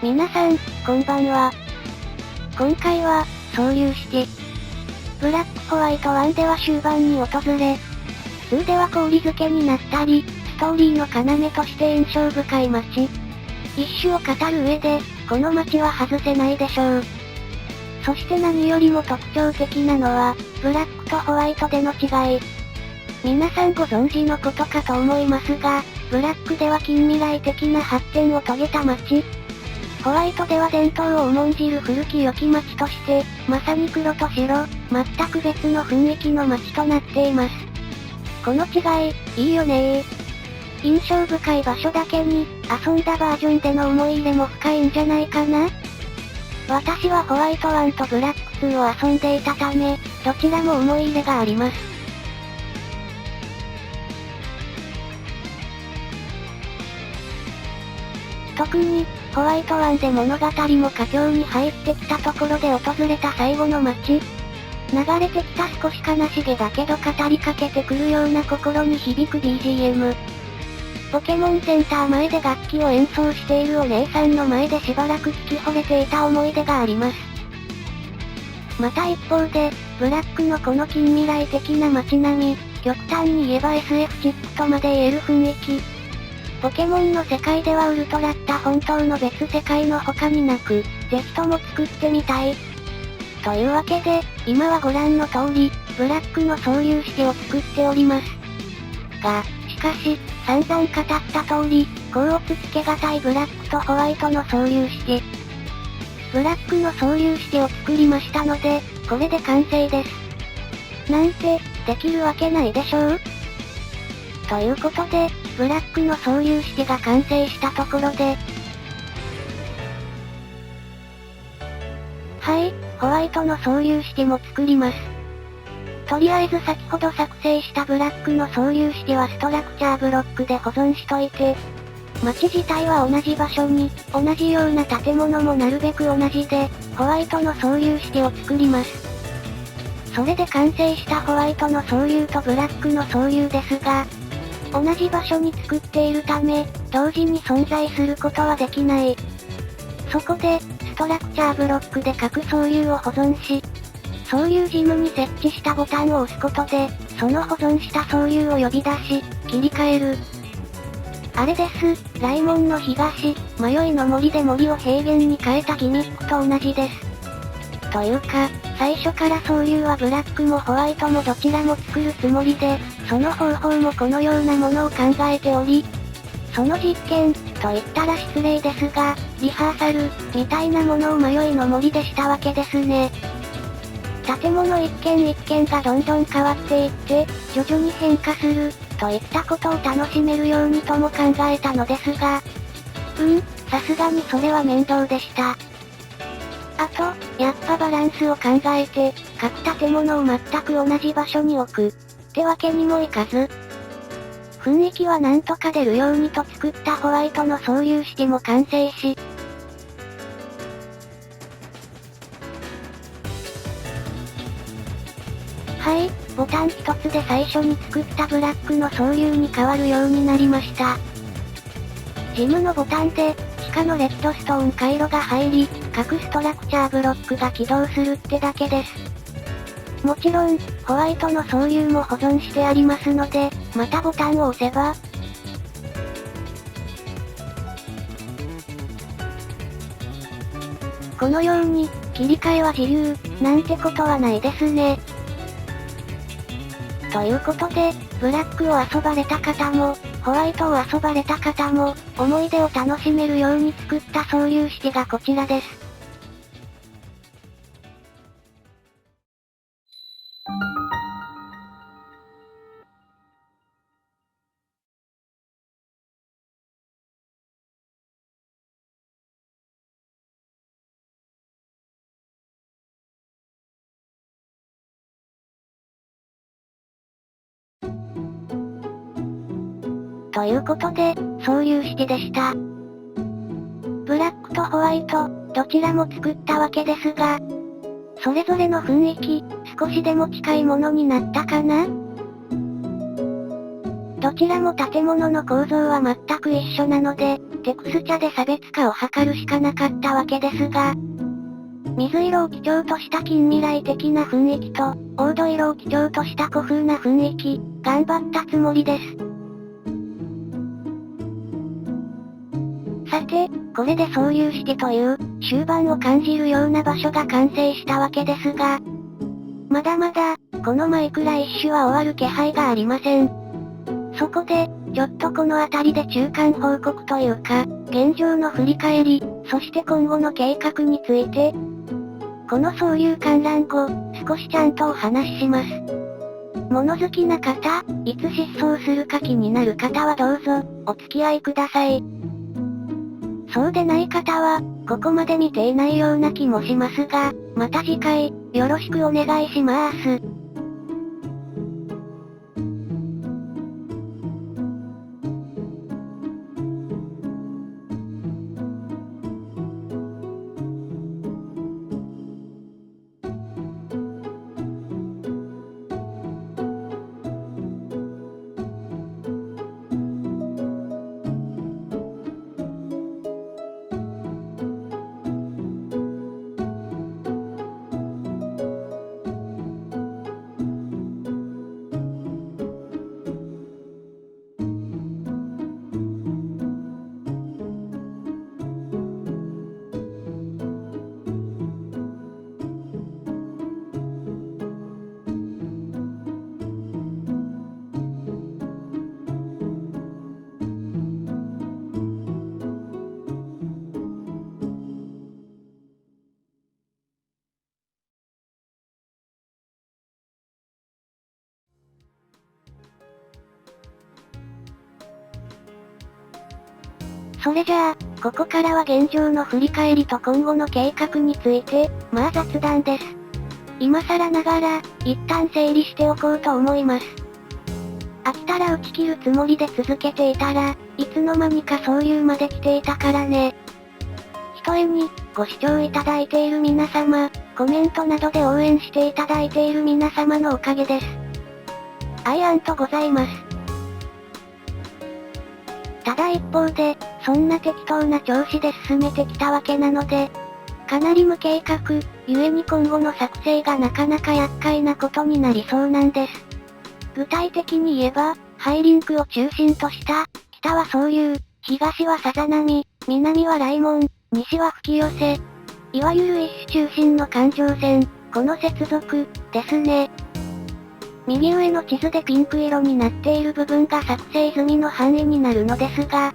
皆さん、こんばんは。今回は、総流して、ブラックホワイト1では終盤に訪れ、2では氷漬けになったり、ストーリーの要として印象深い街。一種を語る上で、この街は外せないでしょう。そして何よりも特徴的なのは、ブラックとホワイトでの違い。皆さんご存知のことかと思いますが、ブラックでは近未来的な発展を遂げた街。ホワイトでは伝統を重んじる古き良き街として、まさに黒と白、全く別の雰囲気の街となっています。この違い、いいよねー。印象深い場所だけに、遊んだバージョンでの思い入れも深いんじゃないかな。私はホワイト1とブラック2を遊んでいたため、どちらも思い入れがあります。特に、ホワイト1で物語も佳境に入ってきたところで訪れた最後の街。流れてきた少し悲しげだけど語りかけてくるような心に響く BGM。ポケモンセンター前で楽器を演奏しているお姉さんの前でしばらく聞き惚れていた思い出があります。また一方で、ブラックのこの近未来的な街並み、極端に言えば SF チックとまで言える雰囲気。ポケモンの世界ではウルトラった本当の別世界の他になく、ぜひとも作ってみたい。というわけで、今はご覧の通り、ブラックの総粒子を作っております。が、しかし、散々語った通り、甲乙つけがたいブラックとホワイトの総粒子。ブラックの総粒子を作りましたので、これで完成です。なんて、できるわけないでしょう？ということで、ブラックの総粒子が完成したところで、はい、ホワイトの総粒子も作ります。とりあえず先ほど作成したブラックの総粒子はストラクチャーブロックで保存しといて、街自体は同じ場所に、同じような建物もなるべく同じで、ホワイトの総粒子を作ります。それで完成したホワイトの総粒とブラックの総粒ですが、同じ場所に作っているため、同時に存在することはできない。そこで、ストラクチャーブロックで各総粒を保存し、総粒ジムに設置したボタンを押すことで、その保存した総粒を呼び出し、切り替える。あれです、ライモンの東、迷いの森で森を平原に変えたギミックと同じです。というか、最初から総粒はブラックもホワイトもどちらも作るつもりで、その方法もこのようなものを考えており、その実験、と言ったら失礼ですが、リハーサル、みたいなものを迷いの森でしたわけですね。建物一軒一軒がどんどん変わっていって、徐々に変化する、といったことを楽しめるようにとも考えたのですが、さすがにそれは面倒でした。あと、やっぱバランスを考えて、各建物を全く同じ場所に置く、ってわけにもいかず、雰囲気はなんとか出るようにと作ったホワイトの総粒子も完成し、はい、ボタン一つで最初に作ったブラックの総粒に変わるようになりました。ジムのボタンで、地下のレッドストーン回路が入り、各ストラクチャーブロックが起動するってだけです。もちろん、ホワイトの総粒も保存してありますので、またボタンを押せば、このように、切り替えは自由、なんてことはないですね。ということで、ブラックを遊ばれた方も、ホワイトを遊ばれた方も、思い出を楽しめるように作った総粒子がこちらです。ということで、総粒子でした。ブラックとホワイト、どちらも作ったわけですが、それぞれの雰囲気、少しでも近いものになったかな？どちらも建物の構造は全く一緒なので、テクスチャで差別化を図るしかなかったわけですが、水色を基調とした近未来的な雰囲気と、黄土色を基調とした古風な雰囲気、頑張ったつもりです。さて、これで総流式という、終盤を感じるような場所が完成したわけですが、まだまだ、このマイクラ一種は終わる気配がありません。そこで、ちょっとこの辺りで中間報告というか、現状の振り返り、そして今後の計画について、この総流観覧後、少しちゃんとお話しします。物好きな方、いつ失踪するか気になる方はどうぞ、お付き合いください。そうでない方は、ここまで見ていないような気もしますが、また次回、よろしくお願いします。それじゃあ、ここからは現状の振り返りと今後の計画について、まあ雑談です。今更ながら、一旦整理しておこうと思います。飽きたら打ち切るつもりで続けていたら、いつの間にか総流まで来ていたからね。ひとえに、ご視聴いただいている皆様、コメントなどで応援していただいている皆様のおかげです。ございます。ただ一方で、そんな適当な調子で進めてきたわけなので、かなり無計画、故に今後の作成がなかなか厄介なことになりそうなんです。具体的に言えば、ハイリンクを中心とした、北は総流、東はさざ波、南は雷門、西は吹き寄せ。いわゆる一種中心の環状線、この接続、ですね。右上の地図でピンク色になっている部分が作成済みの範囲になるのですが、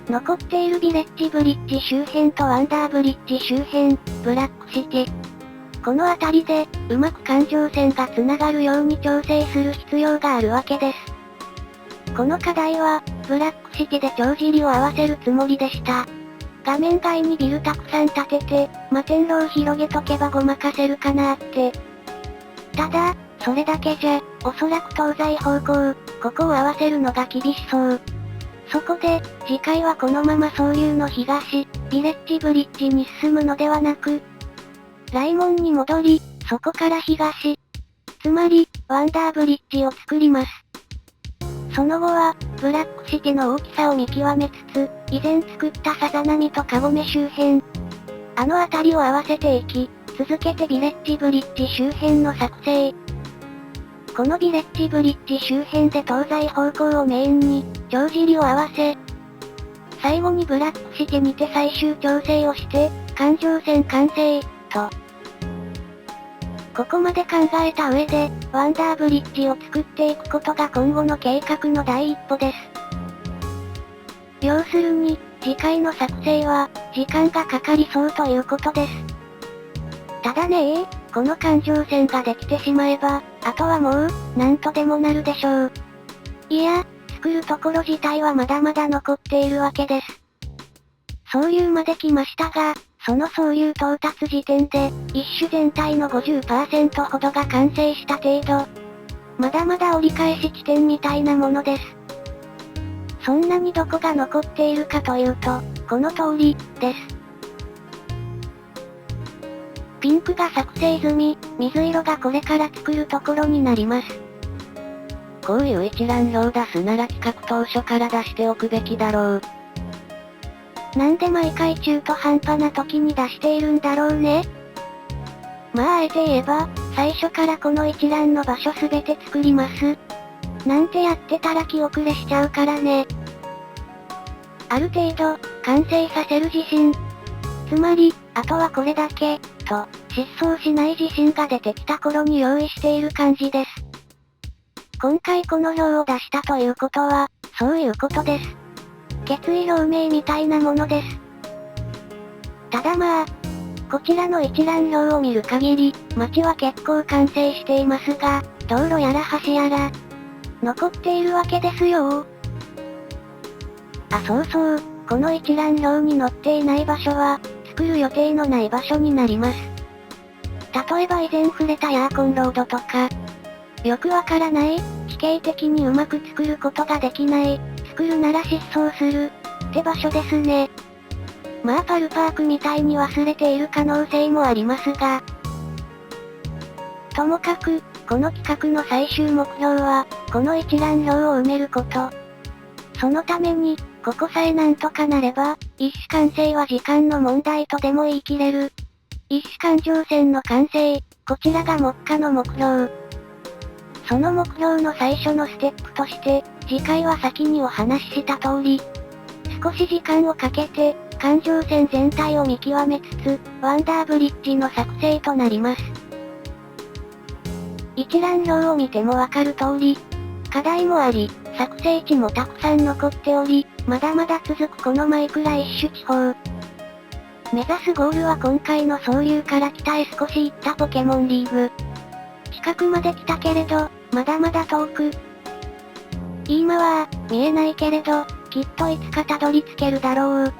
残っているビレッジブリッジ周辺とワンダーブリッジ周辺、ブラックシティ。この辺りで、うまく環状線が繋がるように調整する必要があるわけです。この課題は、ブラックシティで帳尻を合わせるつもりでした。画面外にビルたくさん建てて、摩天楼を広げとけばごまかせるかなーって。ただ、それだけじゃ、おそらく東西方向、ここを合わせるのが厳しそう。そこで、次回はこのまま総流の東、ビレッジブリッジに進むのではなく、雷門に戻り、そこから東。つまり、ワンダーブリッジを作ります。その後は、ブラックシティの大きさを見極めつつ、以前作ったさざ波とカゴメ周辺。あの辺りを合わせていき、続けてビレッジブリッジ周辺の作成。このビレッジブリッジ周辺で東西方向をメインに、帳尻を合わせ、最後にブラックシティにて最終調整をして、環状線完成、と。ここまで考えた上で、ワンダーブリッジを作っていくことが今後の計画の第一歩です。要するに、次回の作成は、時間がかかりそうということです。ただねこの環状線ができてしまえば、あとはもう、なんとでもなるでしょう。いや、作るところ自体はまだまだ残っているわけです。総流まで来ましたが、その総流到達時点で、一種全体の 50% ほどが完成した程度。まだまだ折り返し地点みたいなものです。そんなにどこが残っているかというと、この通り、です。ピンクが作成済み、水色がこれから作るところになります。こういう一覧表出すなら企画当初から出しておくべきだろう。なんで毎回中途半端な時に出しているんだろうね。まああえて言えば、最初からこの一覧の場所すべて作ります。なんてやってたら気遅れしちゃうからね。ある程度、完成させる自信。つまり、あとはこれだけ、と、失踪しない自信が出てきた頃に用意している感じです。今回この表を出したということは、そういうことです。決意表明みたいなものです。ただまあ、こちらの一覧表を見る限り、街は結構完成していますが、道路やら橋やら、残っているわけですよ。あ、そうそう、この一覧表に載っていない場所は、作る予定のない場所になります。例えば以前触れたヤーコンロードとか、よくわからない、地形的にうまく作ることができない、作るなら失踪する、って場所ですね。まあパルパークみたいに忘れている可能性もありますが。ともかく、この企画の最終目標は、この一覧表を埋めること。そのために、ここさえなんとかなれば、一種完成は時間の問題とでも言い切れる。一種環状線の完成、こちらが目下の目標。その目標の最初のステップとして、次回は先にお話しした通り、少し時間をかけて、環状線全体を見極めつつ、ワンダーブリッジの作成となります。一覧表を見てもわかる通り、課題もあり、作成地もたくさん残っており、まだまだ続くこのマイクラ一種地方。目指すゴールは今回の総流から北へ少し行ったポケモンリーグ。近くまで来たけれど、まだまだ遠く。今は、見えないけれど、きっといつかたどり着けるだろう。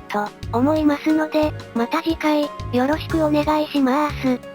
と、思いますので、また次回、よろしくお願いします。